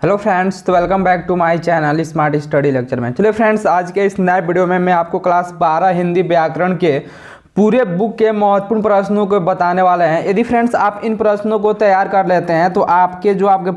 Hello friends, तो welcome back to my channel smart study lecture में। चलिए friends, आज के इस नए वीडियो में मैं आपको क्लास 12 हिंदी व्याकरण के पूरे बुक के महत्वपूर्ण प्रश्नों को बताने वाले हैं। यदि फ्रेंड्स आप इन प्रश्नों को तैयार कर लेते हैं तो आपके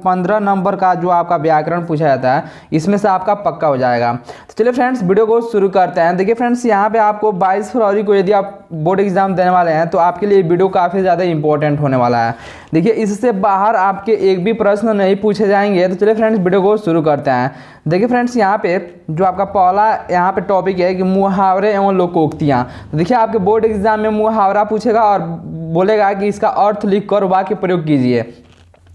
15 नंबर का जो आपका व्याकरण पूछा जाता है इसमें से आपका पक्का हो जाएगा। तो चलिए फ्रेंड्स, वीडियो को शुरू करते हैं। देखिए फ्रेंड्स, यहाँ पे आपको 22 फरवरी को यदि आप बोर्ड एग्जाम देने वाले हैं तो आपके लिए वीडियो काफ़ी ज़्यादा इंपॉर्टेंट होने वाला है। देखिए, इससे बाहर आपके एक भी प्रश्न नहीं पूछे जाएंगे। तो चलिए फ्रेंड्स, वीडियो को शुरू करते हैं। देखिए फ्रेंड्स, यहाँ पे जो आपका पहला यहाँ पे टॉपिक है कि मुहावरे एवं लोकोक्तियाँ। तो देखिए, आपके बोर्ड एग्जाम में मुहावरा पूछेगा और बोलेगा कि इसका अर्थ लिखकर वाक्य प्रयोग कीजिए।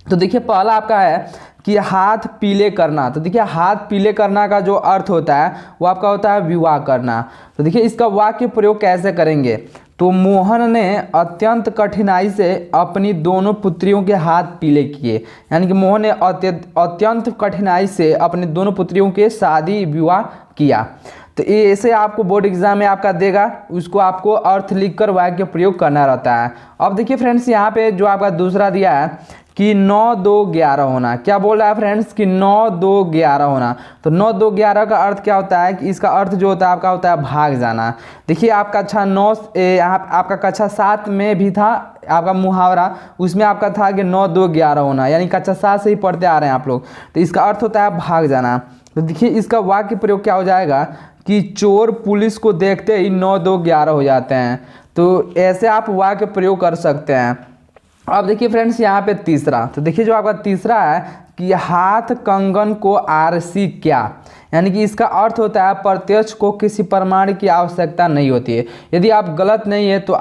तो देखिए, पहला आपका है कि हाथ पीले करना। तो देखिए, हाथ पीले करना का जो अर्थ होता है वो आपका होता है विवाह करना। तो देखिए, इसका वाक्य प्रयोग कैसे करेंगे। तो मोहन ने अत्यंत कठिनाई से अपनी दोनों पुत्रियों के हाथ पीले किए। यानी कि मोहन ने अत्यंत कठिनाई से अपनी दोनों पुत्रियों के शादी विवाह किया। तो ये ऐसे आपको बोर्ड एग्जाम में आपका देगा, उसको आपको अर्थ लिखकर वाक्य प्रयोग करना रहता है। अब देखिए फ्रेंड्स, यहाँ पे जो आपका दूसरा दिया है कि 9 2 11 होना। क्या बोल रहा है फ्रेंड्स कि 9 2 11 होना। तो 9 2 11 का अर्थ क्या होता है कि इसका अर्थ जो होता है आपका होता है भाग जाना। देखिए, आप कक्षा 9 यहाँ आपका कक्षा 7 में भी था आपका मुहावरा, उसमें आपका था कि 9 2 11 होना, यानी कक्षा 7 से ही पढ़ते आ रहे हैं आप लोग। तो इसका अर्थ होता है भाग जाना। तो देखिए, इसका वाक्य प्रयोग क्या हो जाएगा कि चोर पुलिस को देखते ही 9 2 11 हो जाते हैं। तो ऐसे आप वाक्य प्रयोग कर सकते हैं। अब देखिए फ्रेंड्स, यहाँ पे तीसरा, तो देखिए जो आपका तीसरा है कि हाथ कंगन को आरसी क्या। यानी कि इसका अर्थ होता है प्रत्यक्ष को किसी प्रमाण की आवश्यकता नहीं होती है। यदि आप गलत नहीं है तो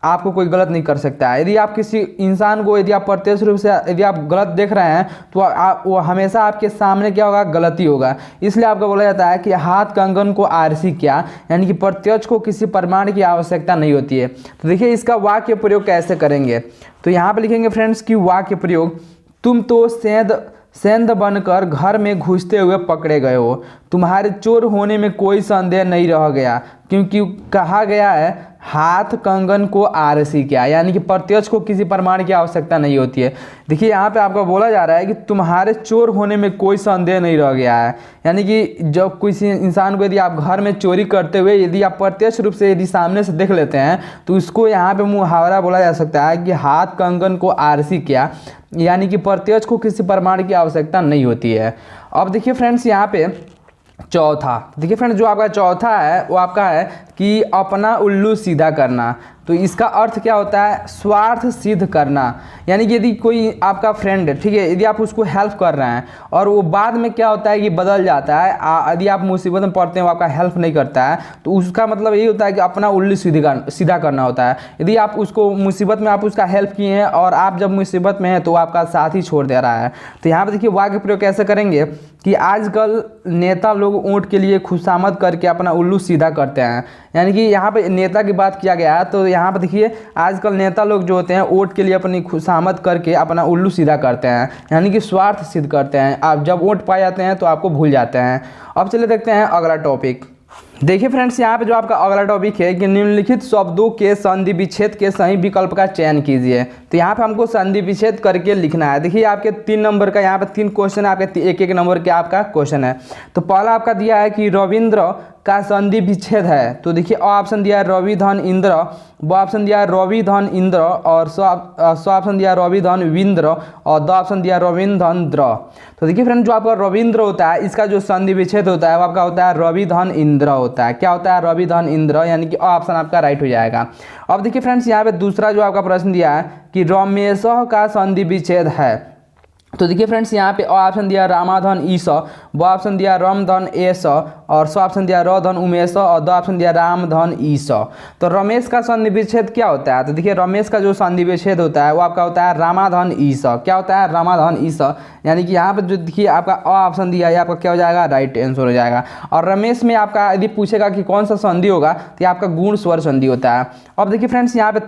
आपको कोई गलत नहीं कर सकता है। यदि आप किसी इंसान को यदि आप प्रत्यक्ष रूप से यदि आप गलत देख रहे हैं तो वो हमेशा आपके सामने क्या होगा, गलती होगा। इसलिए आपको बोला जाता है कि हाथ कंगन को आरसी क्या, यानी कि प्रत्यक्ष को किसी प्रमाण की आवश्यकता नहीं होती है। तो देखिए, इसका वाक्य प्रयोग कैसे करेंगे। तो यहाँ पे लिखेंगे फ्रेंड्स कि वाक्य प्रयोग, तुम तो सेंध बनकर घर में घुसते हुए पकड़े गए हो, तुम्हारे चोर होने में कोई संदेह नहीं रह गया, क्योंकि कहा गया है हाथ कंगन को आरसी क्या, यानी कि प्रत्यक्ष को किसी प्रमाण की आवश्यकता नहीं होती है। देखिए, यहाँ पे आपको बोला जा रहा है कि तुम्हारे चोर होने में कोई संदेह नहीं रह गया है। यानी कि जब किसी इंसान को यदि आप घर में चोरी करते हुए यदि आप प्रत्यक्ष रूप से यदि सामने से देख लेते हैं तो उसको यहाँ पे मुहावरा बोला जा सकता है कि हाथ कंगन को आरसी क्या, यानी कि प्रत्यक्ष को किसी प्रमाण की आवश्यकता नहीं होती है। अब देखिए फ्रेंड्स, यहाँ पे चौथा, देखिए फ्रेंड्स जो आपका चौथा है वो आपका है कि अपना उल्लू सीधा करना। तो इसका अर्थ क्या होता है, स्वार्थ सिद्ध करना। यानी कि यदि कोई आपका फ्रेंड है, ठीक है, यदि आप उसको हेल्प कर रहे हैं और वो बाद में क्या होता है कि बदल जाता है, यदि आप मुसीबत में पड़ते हैं वो आपका हेल्प नहीं करता है, तो उसका मतलब यही होता है कि अपना उल्लू सीधा करना होता है। यदि आप उसको मुसीबत में आप उसका हेल्प किए हैं और आप जब मुसीबत में हैं तो आपका साथ ही छोड़ दे रहा है। तो यहाँ पर देखिए वाक्य प्रयोग कैसे करेंगे कि आजकल नेता लोग ऊँट के लिए खुशामद करके अपना उल्लू सीधा करते हैं। यानी कि यहाँ पे नेता की बात किया गया है। तो यहाँ पे देखिए, आजकल नेता लोग जो होते हैं वोट के लिए अपनी खुशामद करके अपना उल्लू सीधा करते हैं, यानी कि स्वार्थ सिद्ध करते हैं। आप जब वोट पाए जाते हैं तो आपको भूल जाते हैं। अब चलिए देखते हैं अगला टॉपिक। देखिए फ्रेंड्स, यहाँ पे जो आपका अगला टॉपिक है कि निम्नलिखित शब्दों के संधि विच्छेद के सही विकल्प का चयन कीजिए। तो यहाँ पे हमको संधि विच्छेद करके लिखना है। देखिए, आपके 3 नंबर का यहाँ पे 3 क्वेश्चन है, आपके एक एक नंबर के आपका क्वेश्चन है। तो पहला आपका दिया है कि रविंद्र का संधि विच्छेद है। तो देखिए, अ ऑप्शन दिया है रवि धन इंद्र, ब ऑप्शन दिया है रवि धन इंद्र, और स ऑप्शन दिया है रवि धन विंद्र, और द ऑप्शन दिया है रविंद्र धन द्र। तो देखिए फ्रेंड, जो आपका रविंद्र होता है इसका जो संधि विच्छेद होता है वो आपका होता है रवि धन इंद्र होता है। क्या होता है, रवि धन इंद्र, यानी कि ऑप्शन आपका राइट हो जाएगा। अब देखिए फ्रेंड्स, यहाँ पे दूसरा जो आपका प्रश्न दिया है कि रमेश का संधि विच्छेद है। तो देखिए फ्रेंड्स, यहाँ पे ऑप्शन दिया रामाधन ईस, ब ऑप्शन दिया रमधन एस, और स ऑप्शन दिया रधन उमेश, और द ऑप्शन दिया रामधन ईस। तो रमेश का संधि विच्छेद क्या होता है। तो देखिए, रमेश का जो संधि विच्छेद होता है वो आपका होता है रामाधन ईस। क्या होता है, रामाधन ईस, यानी कि यहाँ पे जो देखिए आपका अ ऑप्शन दिया है आपका क्या हो जाएगा, राइट आंसर हो जाएगा। और रमेश में आपका यदि पूछेगा कि कौन सा संधि होगा तो आपका गुण स्वर संधि होता है। अब देखिए फ्रेंड्स, यहाँ पे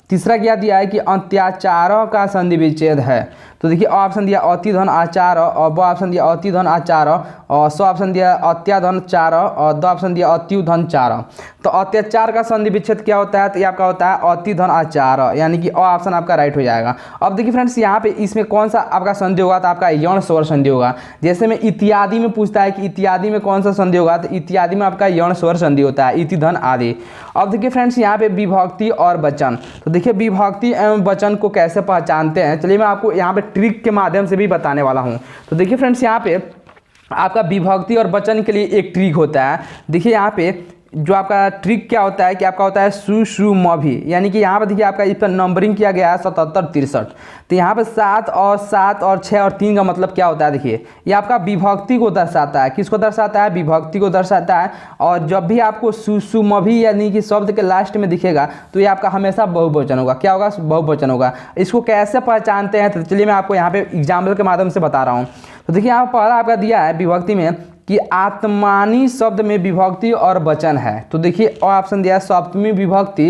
तीसरा क्या दिया है कि अत्याचारों का संधि विच्छेद है। तो देखिए ऑप्शन दिया अति धन आचार और ब ऑप्शन दिया अति धन आचार और स ऑप्शन दिया अत्याधन चार और द ऑप्शन दिया अति धन चार। तो अत्याचार का संधि विच्छेद क्या होता है, तो ये आपका होता है अति धन आचार, यानी कि ऑप्शन आपका राइट हो जाएगा। अब देखिए फ्रेंड्स यहाँ पे इसमें कौन सा आपका संधि होगा, तो आपका यौन स्वर संधि होगा। जैसे में इत्यादि में पूछता है कि इत्यादि में कौन सा संधि होगा, तो इत्यादि में आपका यौन स्वर संधि होता है, इति धन आदि। अब देखिए फ्रेंड्स यहाँ पे विभक्ति और वचन, तो देखिए विभक्ति एवं वचन को कैसे पहचानते हैं, चलिए मैं आपको यहाँ पे ट्रिक के माध्यम से भी बताने वाला हूँ। तो देखिए फ्रेंड्स यहाँ पे आपका विभक्ति और वचन के लिए एक ट्रिक होता है। देखिए यहाँ पे जो आपका ट्रिक क्या होता है कि आपका होता है सु शु म भी, यानी कि यहाँ पर देखिए आपका इस पर नंबरिंग किया गया है 77 63। तो यहाँ पे 7 और 6 और 3 का मतलब क्या होता है, देखिए ये आपका विभक्ति को दर्शाता है। किसको दर्शाता है, विभक्ति को दर्शाता है। और जब भी आपको सु शु म भी यानी कि शब्द के लास्ट में दिखेगा तो ये आपका हमेशा बहुवचन होगा। क्या होगा, बहुवचन होगा। इसको कैसे पहचानते हैं, तो चलिए मैं आपको यहाँ पे एग्जाम्पल के माध्यम से बता रहा हूँ। तो देखिए यहाँ पहला आपका दिया है विभक्ति में कि आत्मानी शब्द में विभक्ति और वचन है। तो देखिए ऑप्शन दिया सप्तमी विभक्ति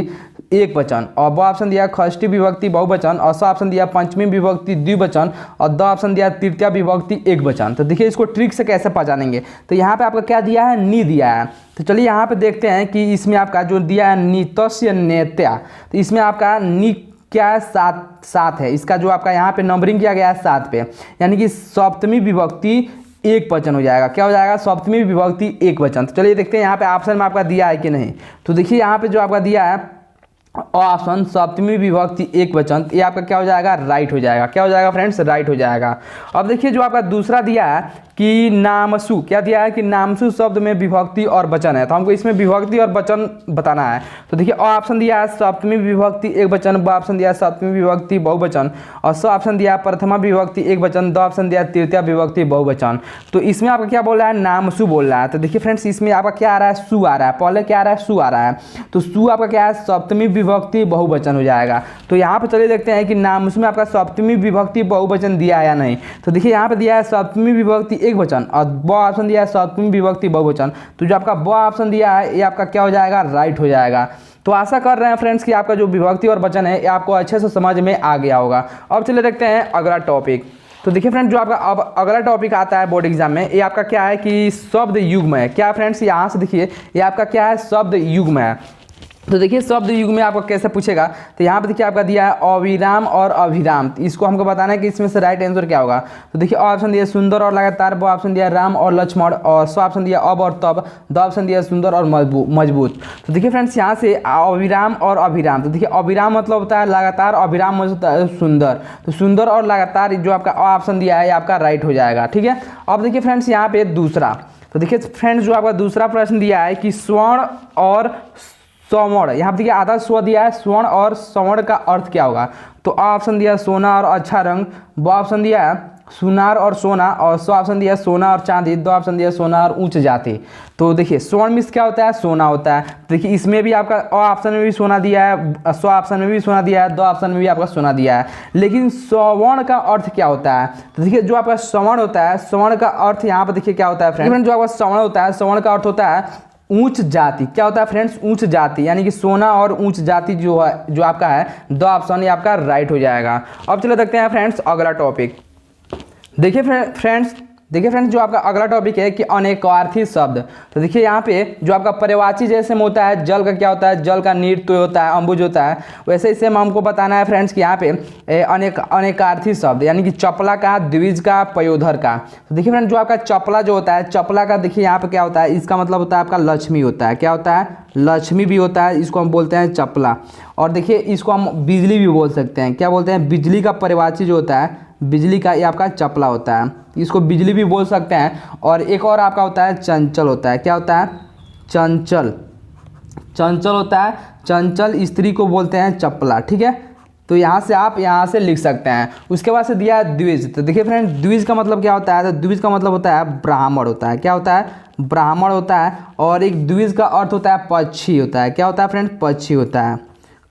एक वचन और ब ऑप्शन दिया षष्ठी विभक्ति बहुवचन और स ऑप्शन दिया पंचमी विभक्ति द्विवचन और द ऑप्शन दिया तृतीय विभक्ति एक वचन। तो देखिए इसको ट्रिक से कैसे पहचानेंगे, तो यहाँ पे आपका क्या दिया है, नी दिया है। तो चलिए यहाँ पे देखते हैं कि इसमें आपका जो दिया है नीतस्य नेत्या, तो इसमें आपका नी क्या है, 7 है। इसका जो आपका यहाँ पे नंबरिंग किया गया है 7 पे, यानी कि सप्तमी विभक्ति एक वचन हो जाएगा। क्या हो जाएगा, सप्तमी विभक्ति एक वचन। तो चलिए देखते हैं यहाँ पे ऑप्शन में आपका दिया है कि नहीं। तो देखिए यहाँ पे जो आपका दिया है ऑप्शन सप्तमी विभक्ति एक वचन, ये आपका क्या हो जाएगा, राइट हो जाएगा। क्या हो जाएगा फ्रेंड्स, राइट हो जाएगा। अब देखिए जो आपका दूसरा दिया है कि नामसु, क्या दिया है कि नामसु शब्द में विभक्ति और वचन है। तो हमको इसमें विभक्ति और वचन बताना है। तो देखिए ऑप्शन दिया है सप्तमी विभक्ति एक वचन, ब ऑप्शन दिया है सप्तमी विभक्ति बहुवचन और स ऑप्शन दिया है प्रथमा विभक्ति एक वचन, द ऑप्शन दिया है तृतीय विभक्ति बहुवचन। तो इसमें आपका क्या बोल रहा है, नामसु बोल रहा है। तो देखिए फ्रेंड्स इसमें आपका क्या आ रहा है, सु आ रहा है। पहले क्या आ रहा है, सु आ रहा है। तो सु आपका क्या है, सप्तमी विभक्ति बहुवचन हो जाएगा। तो यहाँ पर चलिए देखते हैं कि नामसु में आपका सप्तमी विभक्ति बहुवचन दिया है या नहीं। तो देखिए यहाँ पे दिया है सप्तमी विभक्ति एक वचन और ब ऑप्शन दिया है सप्तमी विभक्ति बहुवचन। तो जो आपका ब ऑप्शन दिया है ये आपका क्या हो जाएगा, राइट हो जाएगा। तो आशा कर रहे हैं फ्रेंड्स कि आपका जो विभक्ति और वचन है ये आपको अच्छे से समझ में आ गया होगा। अब चलिए देखते हैं अगला टॉपिक। तो देखिए फ्रेंड्स जो आपका अब अगला टॉपिक आता है बोर्ड एग्जाम में, ये आपका क्या है कि शब्द युग्म है। क्या फ्रेंड्स, यहाँ से देखिए ये आपका क्या है, शब्द युग्म है। तो देखिए शब्द युग में आपको कैसे पूछेगा, तो यहाँ पे देखिए आपका दिया है अविराम और अभिराम। तो इसको हमको बताना है कि इसमें से राइट आंसर क्या होगा। तो देखिए ऑप्शन दिया सुंदर और लगातार, ब ऑप्शन दिया राम और लक्ष्मण और स ऑप्शन दिया अब और तब, द ऑप्शन दिया सुंदर और मजबूत। तो देखिए फ्रेंड्स यहाँ से अविराम और अभिराम, तो देखिए अविराम मतलब होता है लगातार, अभिराम मतलब होता है सुंदर। तो सुंदर और लगातार जो आपका ऑप्शन दिया है ये आपका राइट हो जाएगा। ठीक है। अब देखिए फ्रेंड्स यहाँ पे दूसरा, तो देखिए फ्रेंड्स जो आपका दूसरा प्रश्न दिया है कि स्वर्ण और स्वर्ण, यहाँ पर देखिए आधा स्व दिया है, स्वर्ण और स्वर्ण का अर्थ क्या होगा। तो ऑप्शन दिया सोना और अच्छा रंग, ब ऑप्शन दिया है सुनार और सोना और स ऑप्शन दिया सोना और चांदी, द ऑप्शन दिया सोना और उच्च जाति। तो देखिए स्वर्ण मिस क्या होता है, सोना होता है। देखिए इसमें भी आपका ऑप्शन में भी सोना दिया है, स ऑप्शन में भी सोना दिया है, द ऑप्शन में भी आपका सोना दिया है। लेकिन स्वर्ण का अर्थ क्या होता है, तो देखिए जो आपका स्वर्ण होता है, स्वर्ण का अर्थ यहाँ पर देखिए क्या होता है फ्रेंड, जो आपका स्वर्ण होता है, स्वर्ण का अर्थ होता है ऊंच जाति। क्या होता है फ्रेंड्स, ऊंच जाति, यानी कि सोना और ऊंच जाति जो है, जो आपका है द ऑप्शन ये आपका राइट हो जाएगा। अब चलो देखते हैं फ्रेंड्स अगला टॉपिक। देखिए फ्रेंड्स जो आपका अगला टॉपिक है कि अनेकार्थी शब्द। तो देखिए यहाँ पे जो आपका पर्यायवाची जैसे में होता है, जल का क्या होता है, जल का नृत्य होता है, अम्बुज होता है, वैसे इसे हमको बताना है फ्रेंड्स कि यहाँ पे अनेकार्थी शब्द, यानी कि चपला का, द्विज का, पयोधर का। तो देखिए फ्रेंड्स जो आपका चपला जो होता है, चपला का देखिए यहाँ पे क्या होता है, इसका मतलब होता है आपका लक्ष्मी होता है। क्या होता है, लक्ष्मी भी होता है, इसको हम बोलते हैं चपला। और देखिए इसको हम बिजली भी बोल सकते हैं। क्या बोलते हैं, बिजली का पर्यायवाची जो होता है, बिजली का ये आपका चपला होता है, इसको बिजली भी बोल सकते हैं। और एक और आपका होता है चंचल होता है। क्या होता है, चंचल, चंचल होता है, चंचल स्त्री को बोलते हैं चपला। ठीक है। तो यहाँ से आप यहाँ से लिख सकते हैं। उसके बाद से दिया है द्विज। तो देखिए फ्रेंड द्विज का मतलब क्या होता है, तो द्विज का मतलब होता है ब्राह्मण होता है। क्या होता है, ब्राह्मण होता है। और एक द्विज का अर्थ होता है पक्षी होता है। क्या होता है फ्रेंड, पक्षी होता है।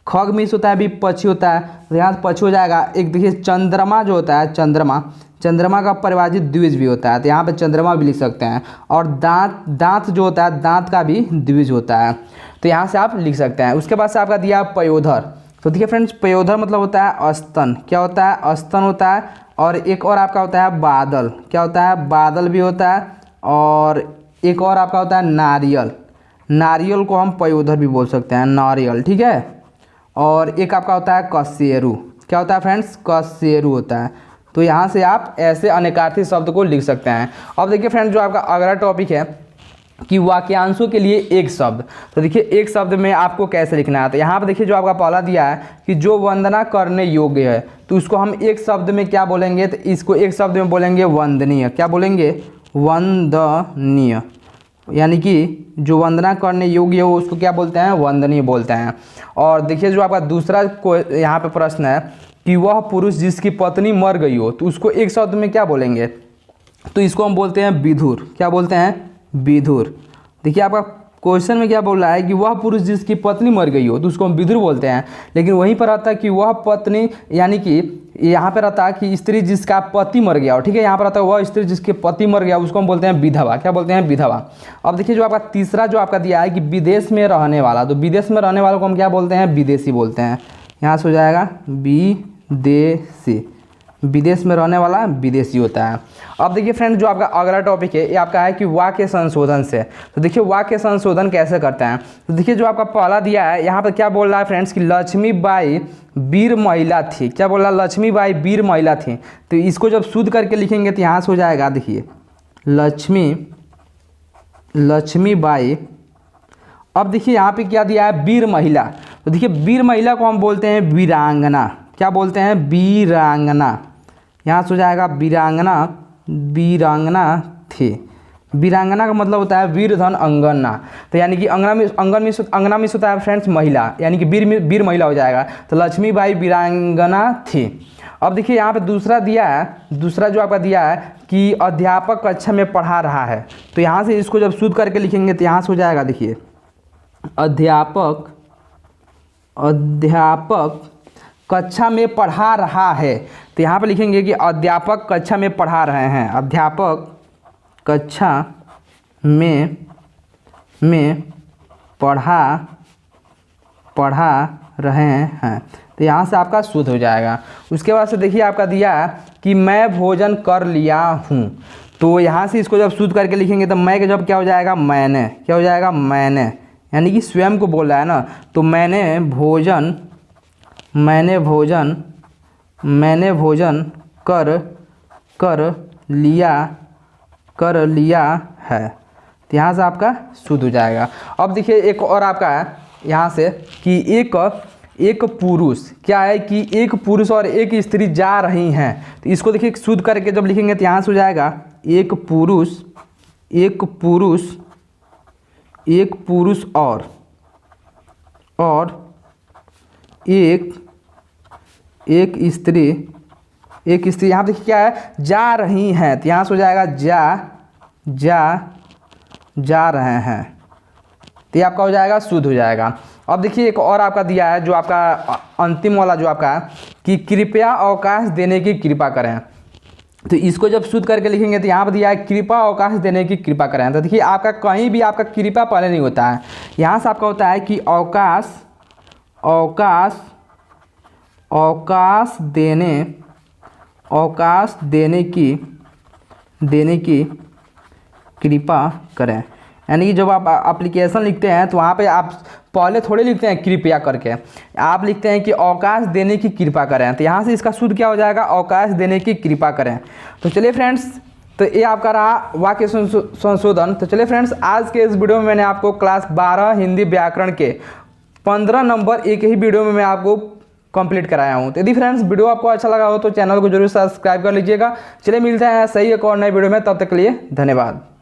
खग मिस होता है भी पक्षी होता है, तो यहाँ से पक्षी हो जाएगा। एक देखिए चंद्रमा जो होता है, चंद्रमा, चंद्रमा का परिवाजित द्विज भी होता है, तो यहाँ पे चंद्रमा भी लिख सकते हैं। और दांत जो होता है, दांत का भी द्विज होता है, तो यहाँ से आप लिख सकते हैं। उसके बाद से आपका दिया पयोधर। तो देखिए फ्रेंड्स पयोधर मतलब होता है स्तन। क्या होता है, स्तन होता है। और एक और आपका होता है बादल। क्या होता है? बादल भी होता है। और एक और आपका होता है नारियल। नारियल को हम पयोधर भी बोल सकते हैं, नारियल, ठीक है। और एक आपका होता है कशेरू। क्या होता है फ्रेंड्स? कशेरू होता है। तो यहाँ से आप ऐसे अनेकार्थी शब्द को लिख सकते हैं। अब देखिए फ्रेंड्स, जो आपका अगला टॉपिक है कि वाक्यांशों के लिए एक शब्द। तो देखिए एक शब्द में आपको कैसे लिखना है। तो यहाँ पर देखिए जो आपका पहला दिया है कि जो वंदना करने योग्य है, तो उसको हम एक शब्द में क्या बोलेंगे? तो इसको एक शब्द में बोलेंगे वंदनीय। क्या बोलेंगे? वंदनीय। यानी कि जो वंदना करने योग्य हो उसको क्या बोलते हैं? वंदनीय बोलते हैं। और देखिए जो आपका दूसरा को यहाँ पे प्रश्न है कि वह पुरुष जिसकी पत्नी मर गई हो, तो उसको एक शब्द में क्या बोलेंगे? तो इसको हम बोलते हैं विधुर। क्या बोलते हैं? विधुर। देखिए आपका क्वेश्चन में क्या बोल रहा है कि वह पुरुष जिसकी पत्नी मर गई हो, तो उसको हम विधुर बोलते हैं। लेकिन वहीं पर आता है कि वह पत्नी, यानी कि यहाँ पर आता है कि स्त्री जिसका पति मर गया हो, ठीक है। यहाँ पर आता है वह स्त्री जिसके पति मर गया, उसको हम बोलते हैं विधवा। क्या बोलते हैं? विधवा। अब देखिए जो आपका तीसरा जो आपका दिया है कि विदेश में रहने वाला, तो विदेश में रहने वालों को हम क्या बोलते हैं? विदेशी बोलते हैं। यहाँ से हो जाएगा विदेशी। विदेश में रहने वाला विदेशी होता है। अब देखिए फ्रेंड, जो आपका अगला टॉपिक है ये आपका है कि वाक्य संशोधन से। तो देखिए वाक्य संशोधन कैसे करते हैं। तो देखिए जो आपका पहला दिया है यहाँ पर क्या बोल रहा है फ्रेंड्स कि लक्ष्मीबाई वीर महिला थी। क्या बोल रहा है? लक्ष्मीबाई वीर महिला थी। तो इसको जब शुद्ध करके लिखेंगे तो यहाँ से हो जाएगा, देखिए लक्ष्मीबाई। अब देखिए यहाँ पे क्या दिया है? वीर महिला। तो देखिए वीर महिला को हम बोलते हैं वीरांगना। क्या बोलते हैं? वीरांगना। यहाँ से हो जाएगा वीरांगना। वीरांगना थी। वीरांगना का मतलब होता है वीर धन अंगना। तो यानी कि अंगना में होता है फ्रेंड्स महिला, यानी कि वीर महिला हो जाएगा। तो लक्ष्मीबाई वीरांगना थी। अब देखिए यहाँ पे दूसरा दिया है, दूसरा जो आपका दिया है कि अध्यापक कक्षा में पढ़ा रहा है। तो यहाँ से इसको जब शुद्ध करके लिखेंगे तो यहाँ से हो जाएगा, देखिए अध्यापक कक्षा में पढ़ा रहा है। तो यहाँ पे लिखेंगे कि अध्यापक कक्षा में पढ़ा रहे हैं। अध्यापक कक्षा में पढ़ा रहे हैं। तो यहाँ से आपका शुद्ध हो जाएगा। उसके बाद से देखिए आपका दिया है कि मैं भोजन कर लिया हूँ। तो यहाँ से इसको जब शुद्ध करके लिखेंगे तो मैं के जब क्या हो जाएगा? मैंने। क्या हो जाएगा? मैंने, यानी कि स्वयं को बोल रहा है ना। तो मैंने भोजन कर लिया है। तो यहाँ से आपका शुद्ध हो जाएगा। अब देखिए एक और आपका है यहाँ से कि एक पुरुष, क्या है कि एक पुरुष और एक स्त्री जा रही हैं। तो इसको देखिए शुद्ध करके जब लिखेंगे तो यहाँ से हो जाएगा एक पुरुष और एक स्त्री। यहाँ देखिए क्या है? जा रही हैं। तो यहाँ से हो जाएगा जा रहे हैं। तो ये आपका हो जाएगा, शुद्ध हो जाएगा। अब देखिए एक और आपका दिया है जो आपका अंतिम वाला जो आपका है कि कृपया अवकाश देने की कृपा करें। तो इसको जब शुद्ध करके लिखेंगे तो यहाँ पर दिया है कृपा अवकाश देने की कृपा करें। तो देखिए आपका कहीं भी आपका कृपा पहले नहीं होता है। यहाँ से आपका होता है कि अवकाश देने की कृपा करें। यानी कि जब आप एप्लीकेशन लिखते हैं तो वहाँ पे आप पहले थोड़े लिखते हैं कृपया करके, आप लिखते हैं कि अवकाश देने की कृपा करें। तो यहाँ से इसका शुद्ध क्या हो जाएगा? अवकाश देने की कृपा करें। तो चलिए फ्रेंड्स, तो ये आपका रहा वाक्य संशोधन। तो चलिए फ्रेंड्स, आज के इस वीडियो में मैंने आपको क्लास 12 हिंदी व्याकरण के 15 नंबर एक ही वीडियो में मैं आपको कंप्लीट कराया हूँ। तो यदि फ्रेंड्स वीडियो आपको अच्छा लगा हो तो चैनल को जरूर सब्सक्राइब कर लीजिएगा। चलिए मिलते हैं सही एक और नए वीडियो में, तब तक के लिए धन्यवाद।